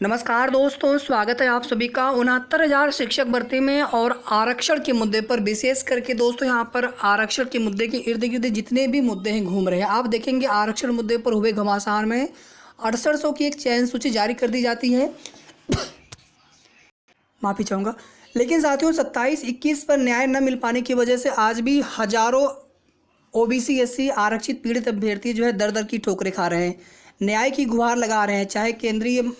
नमस्कार दोस्तों, स्वागत है आप सभी का 69,000 शिक्षक भर्ती में। और आरक्षण के मुद्दे पर विशेष करके दोस्तों यहाँ पर आरक्षण के मुद्दे के इर्द गिर्द जितने भी मुद्दे हैं घूम रहे हैं, आप देखेंगे आरक्षण मुद्दे पर हुए घमासान में 6800 की एक चयन सूची जारी कर दी जाती है। माफ़ी चाहूँगा, लेकिन साथियों 27-21 पर न्याय न मिल पाने की वजह से आज भी हजारों ओबीसी एससी आरक्षित पीड़ित अभ्यर्थी जो है दर दर की ठोकरें खा रहे हैं, न्याय की गुहार लगा रहे हैं। चाहे केंद्रीय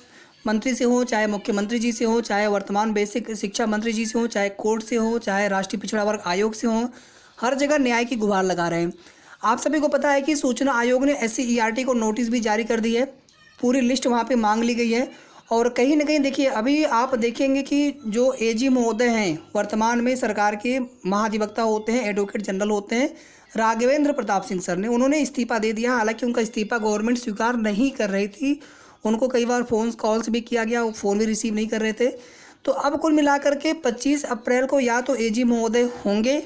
मंत्री से हो, चाहे मुख्यमंत्री जी से हो, चाहे वर्तमान बेसिक शिक्षा मंत्री जी से हो, चाहे कोर्ट से हो, चाहे राष्ट्रीय पिछड़ा वर्ग आयोग से हो, हर जगह न्याय की गुहार लगा रहे हैं। आप सभी को पता है कि सूचना आयोग ने SCERT को नोटिस भी जारी कर दी है, पूरी लिस्ट वहाँ पे मांग ली गई है। और कहीं ना कहीं देखिए, अभी आप देखेंगे कि जो AG महोदय हैं, वर्तमान में सरकार के महाधिवक्ता होते हैं, एडवोकेट जनरल होते हैं, राघवेंद्र प्रताप सिंह सर ने, उन्होंने इस्तीफा दे दिया। हालांकि उनका इस्तीफा गवर्नमेंट स्वीकार नहीं कर रही थी, उनको कई बार फ़ोन कॉल्स भी किया गया, वो फ़ोन भी रिसीव नहीं कर रहे थे। तो अब कुल मिलाकर के 25 अप्रैल को या तो AG महोदय होंगे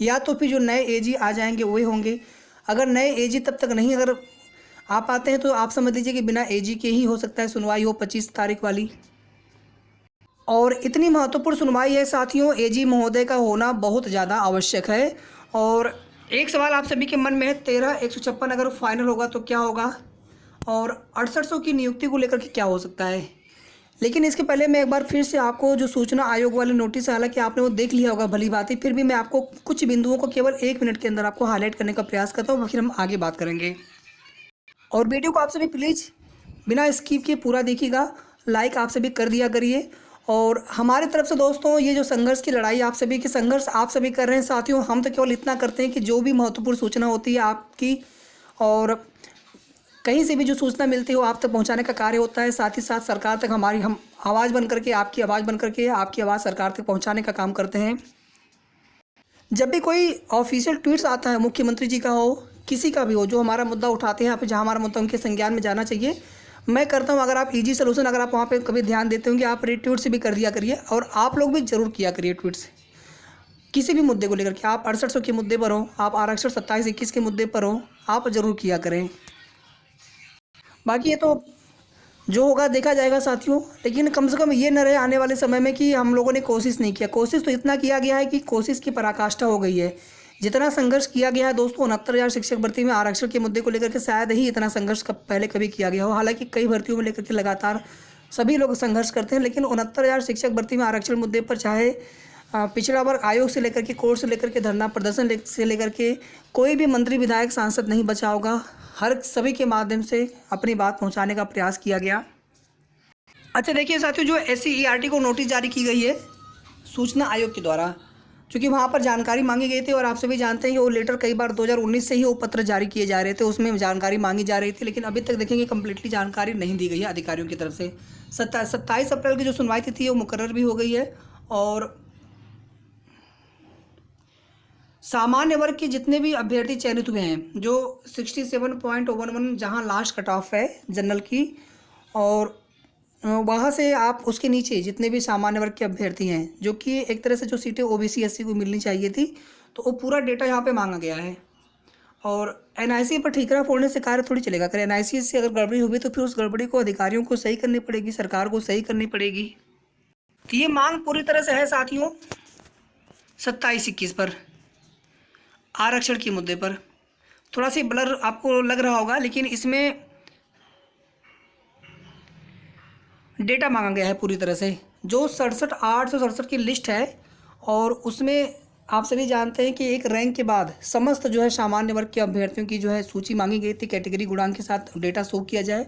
या तो फिर जो नए AG आ जाएंगे वही होंगे। अगर नए AG तब तक नहीं अगर आ पाते हैं तो आप समझ लीजिए कि बिना AG के ही हो सकता है सुनवाई हो 25 तारीख वाली। और इतनी महत्वपूर्ण सुनवाई है साथियों, AG महोदय का होना बहुत ज़्यादा आवश्यक है। और एक सवाल आप सभी के मन में है, 13,156 अगर फाइनल होगा तो क्या होगा, और 6800 की नियुक्ति को लेकर के क्या हो सकता है। लेकिन इसके पहले मैं एक बार फिर से आपको जो सूचना आयोग वाले नोटिस है, हालांकि आपने वो देख लिया होगा भली बात है, फिर भी मैं आपको कुछ बिंदुओं को केवल 1 मिनट के अंदर आपको हाईलाइट करने का प्रयास करता हूँ, फिर हम आगे बात करेंगे। और वीडियो को आप सभी प्लीज़ बिना स्किप किए पूरा देखिएगा, लाइक आप सभी कर दिया करिए। और हमारे तरफ से दोस्तों ये जो संघर्ष की लड़ाई आप सभी की संघर्ष आप सभी कर रहे हैं साथियों, हम तो केवल इतना करते हैं कि जो भी महत्वपूर्ण सूचना होती है आपकी और कहीं से भी जो सूचना मिलती हो आप तक पहुंचाने का कार्य होता है। साथ ही साथ सरकार तक हम आवाज़ बन करके, आपकी आवाज़ बन करके आपकी आवाज़ सरकार तक पहुंचाने का काम करते हैं। जब भी कोई ऑफिशियल ट्वीट्स आता है, मुख्यमंत्री जी का हो, किसी का भी हो, जो हमारा मुद्दा उठाते हैं यहाँ पे, जहाँ हमारा मुद्दा उनके संज्ञान में जाना चाहिए, मैं करता हूँ। अगर आप ईजी सोल्यूशन अगर आप वहाँ पे कभी ध्यान देते होंगे, आप रीट्वीट से भी कर दिया करिए। और आप लोग भी जरूर किया करिए ट्वीट्स किसी भी मुद्दे को लेकर के, आप 6800 के मुद्दे पर हो, आप आरक्षण 27-21 के मुद्दे पर हो, आप ज़रूर किया करें। बाकी ये तो जो होगा देखा जाएगा साथियों, लेकिन कम से कम ये न रहे आने वाले समय में कि हम लोगों ने कोशिश नहीं किया। कोशिश तो इतना किया गया है कि कोशिश की पराकाष्ठा हो गई है। जितना संघर्ष किया गया है दोस्तों 69,000 शिक्षक भर्ती में आरक्षण के मुद्दे को लेकर के, शायद ही इतना संघर्ष पहले कभी किया गया हो। हालांकि कई भर्तियों में लेकर के लगातार सभी लोग संघर्ष करते हैं, लेकिन 69,000 शिक्षक भर्ती में आरक्षण मुद्दे पर चाहे पिछड़ा वर्ग आयोग से लेकर के, कोर्ट से लेकर के, धरना प्रदर्शन से लेकर के, कोई भी मंत्री विधायक सांसद नहीं बचा होगा। हर सभी के माध्यम से अपनी बात पहुंचाने का प्रयास किया गया। अच्छा देखिए साथियों, जो SCERT को नोटिस जारी की गई है सूचना आयोग के द्वारा, क्योंकि वहाँ पर जानकारी मांगी गई थी। और आप सभी जानते हैं कि वो लेटर कई बार 2019 से ही वो पत्र जारी किए जा रहे थे, उसमें जानकारी मांगी जा रही थी, लेकिन अभी तक देखेंगे कंप्लीटली जानकारी नहीं दी गई है अधिकारियों की तरफ से। 27 अप्रैल की जो सुनवाई तिथि है वो मुकर्रर भी हो गई है। और सामान्य वर्ग के जितने भी अभ्यर्थी चयनित हुए हैं, जो 67.11 जहाँ लास्ट कट ऑफ है जनरल की, और वहाँ से आप उसके नीचे जितने भी सामान्य वर्ग के अभ्यर्थी हैं, जो कि एक तरह से जो सीटें OBC SC को मिलनी चाहिए थी, तो वो पूरा डेटा यहाँ पे मांगा गया है। और NIC पर ठीकरा फोड़ने से कार्य थोड़ी चलेगा। अगर NIC से अगर गड़बड़ी हुई तो फिर उस गड़बड़ी को अधिकारियों को सही करनी पड़ेगी, सरकार को सही करनी पड़ेगी। तो ये मांग पूरी तरह से है साथियों 27-21 पर आरक्षण के मुद्दे पर। थोड़ा सी ब्लर आपको लग रहा होगा, लेकिन इसमें डेटा मांगा गया है पूरी तरह से। जो 867 की लिस्ट है, और उसमें आप सभी जानते हैं कि एक रैंक के बाद समस्त जो है सामान्य वर्ग के अभ्यर्थियों की जो है सूची मांगी गई थी, कैटेगरी गुणांक के साथ डेटा शो किया जाए,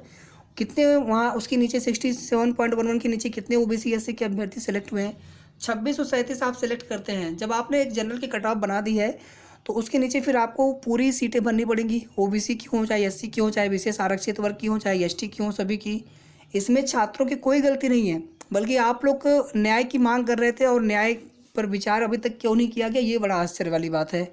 कितने वहाँ उसके नीचे 67.11 के नीचे कितने OBC SC के अभ्यर्थी सेलेक्ट हुए हैं। 2637 आप सेलेक्ट करते हैं। जब आपने एक जनरल की कट ऑफ बना दी है तो उसके नीचे फिर आपको पूरी सीटें भरनी पड़ेंगी, OBC की हो, चाहे SC की हो, चाहे विशेष आरक्षित वर्ग की हो, चाहे ST की हो, सभी की। इसमें छात्रों की कोई गलती नहीं है, बल्कि आप लोग न्याय की मांग कर रहे थे और न्याय पर विचार अभी तक क्यों नहीं किया गया, ये बड़ा आश्चर्य वाली बात है।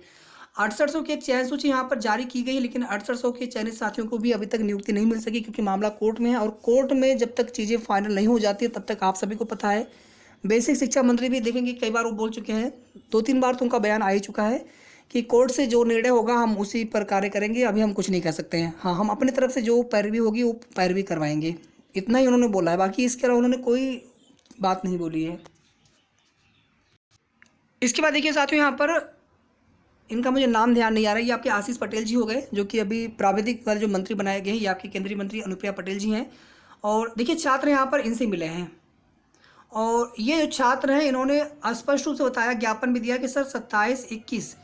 6800 की एक चयन सूची यहाँ पर जारी की गई है, लेकिन 6800 के चयनित साथियों को भी अभी तक नियुक्ति नहीं मिल सकी, क्योंकि मामला कोर्ट में है। और कोर्ट में जब तक चीज़ें फाइनल नहीं हो जाती है तब तक आप सभी को पता है, बेसिक शिक्षा मंत्री भी देखेंगे कई बार वो बोल चुके हैं, 2-3 बार तो उनका बयान आ ही चुका है कि कोर्ट से जो निर्णय होगा हम उसी पर कार्य करेंगे, अभी हम कुछ नहीं कर सकते हैं। हाँ, हम अपनी तरफ से जो पैरवी होगी वो पैरवी करवाएंगे। इतना ही उन्होंने बोला है, बाकी इसके अलावा उन्होंने कोई बात नहीं बोली है। इसके बाद देखिए साथियों, यहाँ पर इनका मुझे नाम ध्यान नहीं आ रहा है, ये आपके आशीष पटेल जी हो गए, जो कि अभी प्राविधिक वाले जो मंत्री बनाए गए हैं, ये आपके केंद्रीय मंत्री अनुप्रिया पटेल जी हैं। और देखिए छात्र यहाँ पर इनसे मिले हैं, और ये जो छात्र हैं इन्होंने स्पष्ट रूप से बताया, ज्ञापन भी दिया कि सर 27-21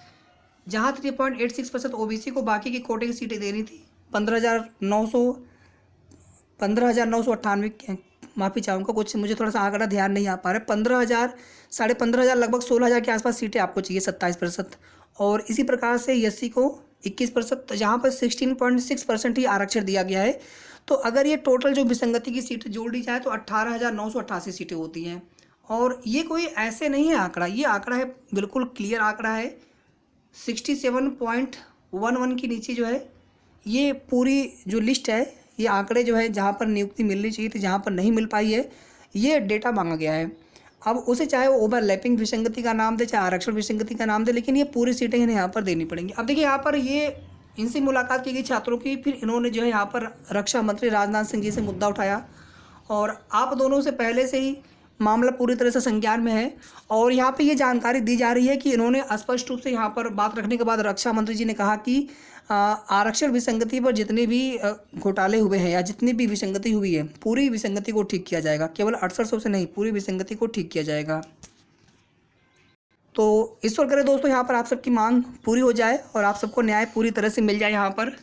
जहाँ 3.86% ओबीसी को बाकी की कोटे की सीटें देनी थी, 15,998, माफ़ी चाहूँगा, कुछ मुझे थोड़ा सा आंकड़ा ध्यान नहीं आ पा रहा है, 15,000, 15,500, लगभग 16,000 के आसपास सीटें आपको चाहिए, 27%। और इसी प्रकार से एससी को 21%, जहाँ पर 16.6% ही आरक्षण दिया गया है। तो अगर ये टोटल जो विसंगति की सीटें जोड़ दी जाए तो 18,988 सीटें होती हैं। और ये कोई ऐसे नहीं है आंकड़ा, ये आंकड़ा है बिल्कुल क्लियर आंकड़ा है। 67.11 के नीचे जो है ये पूरी जो लिस्ट है, ये आंकड़े जो है जहाँ पर नियुक्ति मिलनी चाहिए थी, जहाँ पर नहीं मिल पाई है, ये डेटा मांगा गया है। अब उसे चाहे वो ओवरलैपिंग विसंगति का नाम दे, चाहे आरक्षण विसंगति का नाम दे, लेकिन ये पूरी सीटें इन्हें यहाँ पर देनी पड़ेंगी। अब देखिए यहाँ पर ये इनसे मुलाकात की गई छात्रों की, फिर इन्होंने जो है यहाँ पर रक्षा मंत्री राजनाथ सिंह जी से मुद्दा उठाया, और आप दोनों से पहले से ही मामला पूरी तरह से संज्ञान में है। और यहाँ पे ये जानकारी दी जा रही है कि इन्होंने स्पष्ट रूप से यहाँ पर बात रखने के बाद रक्षा मंत्री जी ने कहा कि आरक्षण विसंगति पर जितने भी घोटाले हुए हैं या जितनी भी विसंगति हुई है, पूरी विसंगति को ठीक किया जाएगा, केवल 6800 से नहीं, पूरी विसंगति को ठीक किया जाएगा। तो ईश्वर करे दोस्तों यहाँ पर आप सबकी मांग पूरी हो जाए और आप सबको न्याय पूरी तरह से मिल जाए यहाँ पर।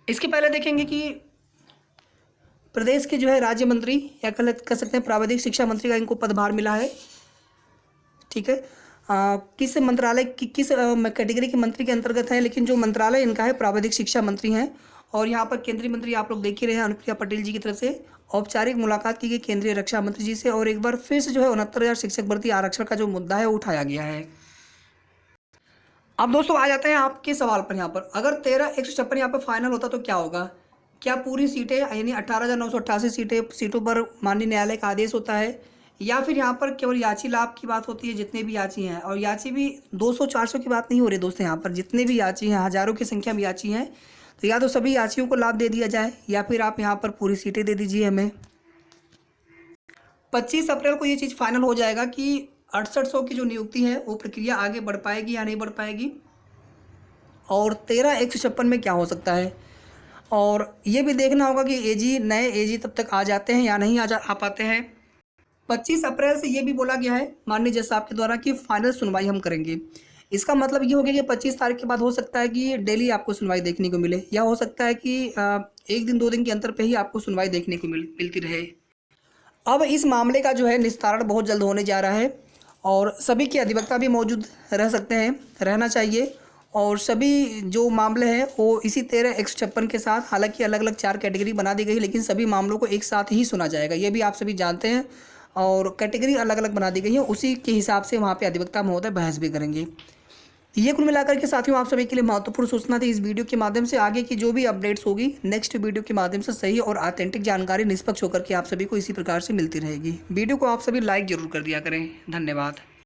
इसके पहले देखेंगे कि प्रदेश के जो है राज्य मंत्री या कह सकते हैं प्राविधिक शिक्षा मंत्री का इनको पदभार मिला है, ठीक है। किस मंत्रालय की किस कैटेगरी के मंत्री के अंतर्गत है, लेकिन जो मंत्रालय इनका है प्राविधिक शिक्षा मंत्री हैं। और यहाँ पर केंद्रीय मंत्री आप लोग देख ही रहे हैं, अनुप्रिया पटेल जी की तरफ से औपचारिक मुलाकात की गई केंद्रीय रक्षा मंत्री जी से, और एक बार फिर से जो है 69,000 शिक्षक भर्ती आरक्षण का जो मुद्दा है वो उठाया गया है। अब दोस्तों आ जाते हैं आपके सवाल पर। यहाँ पर अगर 13,156 यहाँ पर फाइनल होता तो क्या होगा? क्या पूरी सीटें यानी 18,988 सीटों पर माननीय न्यायालय का आदेश होता है, या फिर यहाँ पर केवल याची लाभ की बात होती है, जितने भी याची हैं, और याची भी 200-400 की बात नहीं हो रही दोस्तों, यहाँ पर जितने भी याची हैं, हज़ारों की संख्या में याची हैं, तो या तो सभी याचियों को लाभ दे दिया जाए या फिर आप यहाँ पर पूरी सीटें दे दीजिए हमें। 25 अप्रैल को ये चीज़ फाइनल हो जाएगा कि 6800 की जो नियुक्ति है वो प्रक्रिया आगे बढ़ पाएगी या नहीं बढ़ पाएगी, और 13,156 में क्या हो सकता है। और ये भी देखना होगा कि एजी नए एजी तब तक आ जाते हैं या नहीं आ पाते हैं। 25 अप्रैल से ये भी बोला गया है माननीय जज साहब के द्वारा कि फाइनल सुनवाई हम करेंगे। इसका मतलब ये हो गया कि 25 तारीख के बाद हो सकता है कि डेली आपको सुनवाई देखने को मिले, या हो सकता है कि 1 दिन 2 दिन के अंतर पे ही आपको सुनवाई देखने को मिलती रहे। अब इस मामले का जो है निस्तारण बहुत जल्द होने जा रहा है, और सभी के अधिवक्ता भी मौजूद रह सकते हैं, रहना चाहिए। और सभी जो मामले हैं वो इसी 13,156 के साथ, हालांकि अलग अलग 4 कैटेगरी बना दी गई, लेकिन सभी मामलों को एक साथ ही सुना जाएगा, ये भी आप सभी जानते हैं। और कैटेगरी अलग अलग बना दी गई है, उसी के हिसाब से वहाँ पे अधिवक्ता महोदय बहस भी करेंगे। ये कुल मिलाकर के साथियों आप सभी के लिए महत्वपूर्ण सूचना थी इस वीडियो के माध्यम से। आगे की जो भी अपडेट्स होगी नेक्स्ट वीडियो के माध्यम से सही और ऑथेंटिक जानकारी निष्पक्ष होकर के आप सभी को इसी प्रकार से मिलती रहेगी। वीडियो को आप सभी लाइक जरूर कर दिया करें। धन्यवाद।